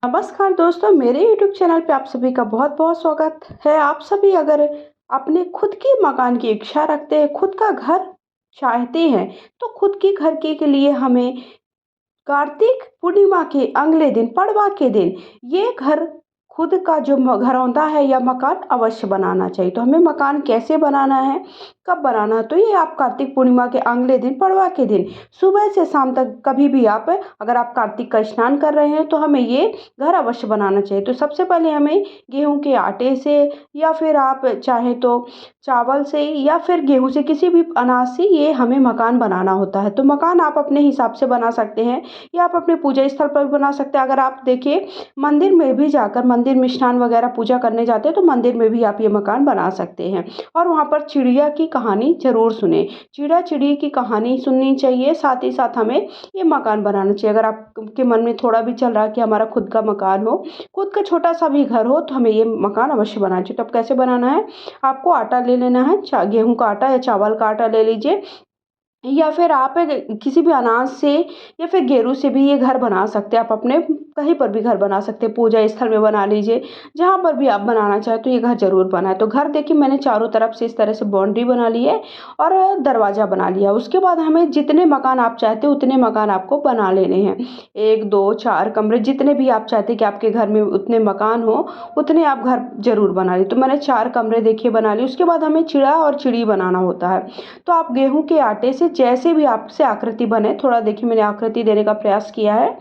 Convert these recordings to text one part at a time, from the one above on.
नमस्कार दोस्तों, मेरे YouTube चैनल पे आप सभी का बहुत-बहुत स्वागत है। आप सभी अगर अपने खुद के मकान की इच्छा रखते हैं, खुद का घर चाहते हैं, तो खुद के घर के लिए हमें कार्तिक पूर्णिमा के अगले दिन, पड़वा के दिन, ये घर खुद का जो घर होता है या मकान अवश्य बनाना चाहिए। तो हमें मकान कैसे बनाना है, कब बनाना है, तो ये आप कार्तिक पूर्णिमा के अगले दिन, पड़वा के दिन सुबह से शाम तक कभी भी आप, अगर आप कार्तिक का स्नान कर रहे हैं तो हमें ये घर अवश्य बनाना चाहिए। तो सबसे पहले हमें गेहूं के आटे से, या फिर आप चाहे तो चावल से, या फिर गेहूं से, किसी भी अनाज से ये हमें मकान बनाना होता है। तो मकान आप अपने हिसाब से बना सकते हैं, या आप अपने पूजा स्थल पर भी बना सकते हैं। अगर आप देखिए मंदिर में भी जाकर, मंदिर में स्नान वगैरह पूजा करने जाते हैं, तो मंदिर में भी आप ये मकान बना सकते हैं। और वहाँ पर चिड़िया की कहानी ज़रूर सुने, चिड़ा चिड़ी की कहानी सुननी चाहिए। साथ ही साथ हमें ये मकान बनाना चाहिए। अगर आपके मन में थोड़ा भी चल रहा है कि हमारा खुद का मकान हो, खुद का छोटा सा भी घर हो, तो हमें ये मकान अवश्य बनाना चाहिए। तो अब कैसे बनाना है, आपको आटा ले लेना है, गेहूं का आटा या चावल का आटा ले लीजिए, या फिर आप किसी भी अनाज से या फिर गेरू से भी ये घर बना सकते हैं। आप अपने कहीं पर भी घर बना सकते हैं, पूजा स्थल में बना लीजिए, जहाँ पर भी आप बनाना चाहें तो ये घर ज़रूर बनाए। तो घर देखिए मैंने चारों तरफ से इस तरह से बाउंड्री बना ली है और दरवाज़ा बना लिया। उसके बाद हमें जितने मकान आप चाहते हो उतने मकान आपको बना लेने हैं। 1, 2, 4 कमरे, जितने भी आप चाहते हैं कि आपके घर में उतने मकान हो, उतने आप घर ज़रूर बना लीजिए। तो मैंने 4 कमरे देखिए बना लिए। उसके बाद हमें चिड़ा और चिड़ी बनाना होता है। तो आप गेहूं के आटे से जैसे भी आपसे आकृति बने, थोड़ा देखिए मैंने आकृति देने का प्रयास किया है,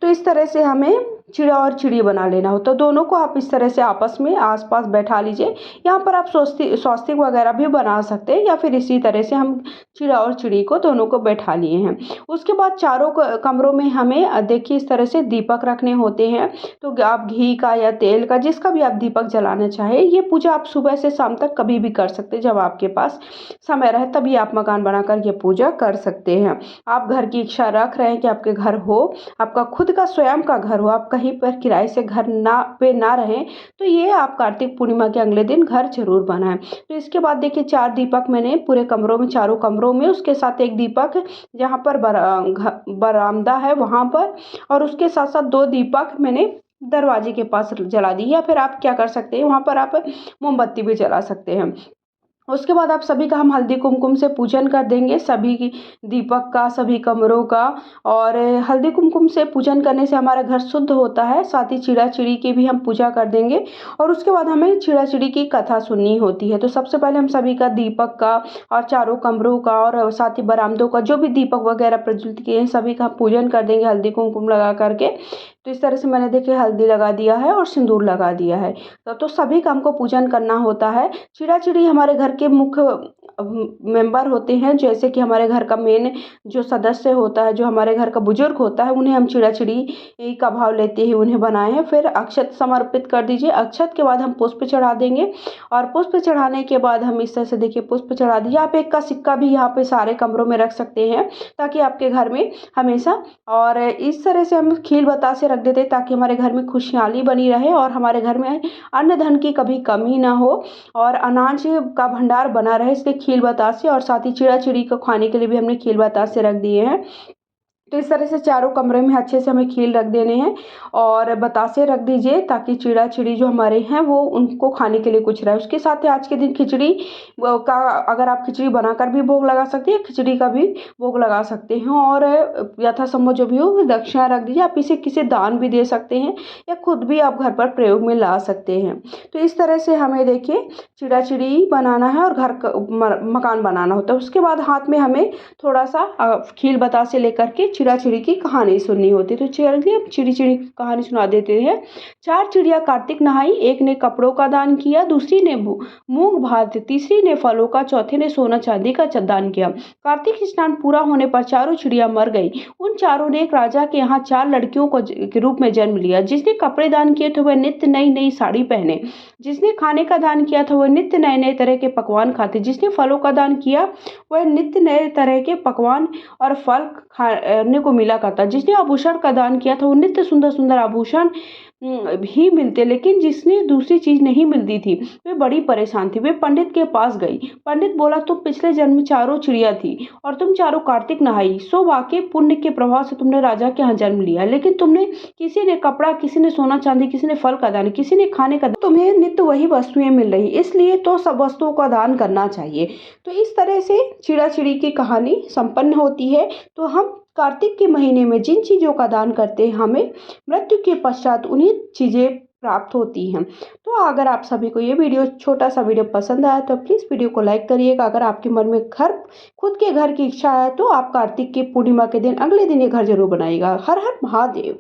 तो इस तरह से हमें चिड़ा और चिड़ी बना लेना हो। तो दोनों को आप इस तरह से आपस में आसपास बैठा लीजिए। यहाँ पर आप स्वस्तिक वगैरह भी बना सकते हैं, या फिर इसी तरह से हम चिड़ा और चिड़ी को दोनों को बैठा लिए हैं। उसके बाद चारों कमरों में हमें देखिए इस तरह से दीपक रखने होते हैं। तो आप घी का या तेल का, जिसका भी आप दीपक जलाना चाहे, ये पूजा आप सुबह से शाम तक कभी भी कर सकते हैं। जब आपके पास समय रहे तभी आप मकान बनाकर ये पूजा कर सकते हैं। आप घर की इच्छा रख रहे हैं कि आपके घर हो, आपका खुद का स्वयं का घर हो, आप कहीं पर किराए से घर ना रहें, तो ये आप कार्तिक पूर्णिमा के अगले दिन घर जरूर बनाएं। तो इसके बाद देखिए 4 दीपक मैंने पूरे कमरों में, चारों कमरों में, उसके साथ एक दीपक जहाँ पर बरामदा है वहाँ पर, और उसके साथ साथ 2 दीपक मैंने दरवाजे के पास जला दी। या फिर आप क्या कर सकते हैं, वहाँ पर आप मोमबत्ती भी जला सकते हैं। उसके बाद आप सभी का हम हल्दी कुमकुम से पूजन कर देंगे, सभी की दीपक का, सभी कमरों का। और हल्दी कुमकुम से पूजन करने से हमारा घर शुद्ध होता है। साथ ही चिड़ा चिड़ी की भी हम पूजा कर देंगे। और उसके बाद हमें चिड़ा चिड़ी की कथा सुननी होती है। तो सबसे पहले हम सभी का दीपक का और चारों कमरों का और साथ ही बरामदों का, जो भी दीपक वगैरह प्रज्वलित किए हैं, सभी का पूजन कर देंगे हल्दी कुमकुम लगा करके। तो इस तरह से मैंने देखिए हल्दी लगा दिया है और सिंदूर लगा दिया है। तो सभी का हमको पूजन करना होता है। चिड़ा चिड़ी हमारे घर के मुख्य मेंबर होते हैं। जैसे कि हमारे घर का मेन जो सदस्य होता है, जो हमारे घर का बुजुर्ग होता है, उन्हें हम चिड़ा चिड़ी का भाव लेते ही उन्हें बनाए हैं। फिर अक्षत समर्पित कर दीजिए। अक्षत के बाद हम पुष्प चढ़ा देंगे, और पुष्प चढ़ाने के बाद हम इस तरह से देखिए पुष्प चढ़ा दिए। आप 1 का सिक्का भी यहाँ पे सारे कमरों में रख सकते हैं, ताकि आपके घर में हमेशा, और इस तरह से हम खील बतासे रख देते हैं ताकि हमारे घर में खुशहाली बनी रहे और हमारे घर में अन्न धन की कभी कमी ना हो और अनाज का भंडार बना रहे। इसलिए खील बतासे, और साथ ही चिड़ा चिड़ी को खाने के लिए भी हमने खील बतासे रख दिए हैं। तो इस तरह से चारों कमरे में अच्छे से हमें खील रख देने हैं और बतासे रख दीजिए, ताकि चिड़ा चिड़ी जो हमारे हैं वो उनको खाने के लिए कुछ रहे। उसके साथ ही आज के दिन खिचड़ी का, अगर आप खिचड़ी बनाकर भी भोग लगा सकते हैं, खिचड़ी का भी भोग लगा सकते हैं। और यथासंभव जो भी हो दक्षिणा रख दीजिए। आप इसे किसी दान भी दे सकते हैं, या खुद भी आप घर पर प्रयोग में ला सकते हैं। तो इस तरह से हमें देखिए चिड़ा चिड़ी बनाना है और घर का मकान बनाना होता है। उसके बाद हाथ में हमें थोड़ा सा खील बतासे लेकर के चिड़ा चिड़ी की कहानी सुननी होती है। तो चलिए चिड़ी चिड़ी की कहानी सुना देते हैं। 4 चिड़िया कार्तिक नहाई, एक ने कपड़ों का दान किया, दूसरी ने मूंग भात, तीसरी ने फलों का, चौथे ने सोना चांदी का दान किया। कार्तिक स्नान पूरा होने पर चारों चिड़िया मर गई। उन चारों ने एक राजा के यहाँ 4 लड़कियों को के रूप में जन्म लिया। जिसने कपड़े दान किए थे वह नित्य नई नई साड़ी पहने, जिसने खाने का दान किया था वह नित्य नए नए तरह के पकवान खाते, जिसने फलों का दान किया वह नित्य नए तरह के पकवान और फल करने को मिला करता। जिसने आभूषण का दान किया था वो नित्य सुंदर सुंदर आभूषण ही मिलते, लेकिन जिसने दूसरी चीज नहीं मिलती थी वे बड़ी परेशान थी। वे पंडित के पास गई। पंडित बोला, तुम पिछले जन्म में चारों चिड़िया थी और तुम चारों कार्तिक नहाई, सो वाकई पुण्य के प्रभाव से तुमने राजा के यहाँ जन्म लिया। लेकिन तुमने, किसी ने कपड़ा, किसी ने सोना चांदी, किसी ने फल का दान, किसी ने खाने का दान, तुम्हें नित्य वही वस्तुएं मिल रही, इसलिए तो सब वस्तुओं का दान करना चाहिए। तो इस तरह से चिड़ा चिड़ी की कहानी संपन्न होती है। तो हम कार्तिक के महीने में जिन चीज़ों का दान करते हैं हमें मृत्यु के पश्चात उन्हीं चीज़ें प्राप्त होती हैं। तो अगर आप सभी को ये वीडियो, छोटा सा वीडियो पसंद आया तो प्लीज़ वीडियो को लाइक करिएगा। अगर आपके मन में खुद के घर की इच्छा है तो आप कार्तिक की पूर्णिमा के दिन, अगले दिन ये घर जरूर बनाइएगा। हर हर महादेव।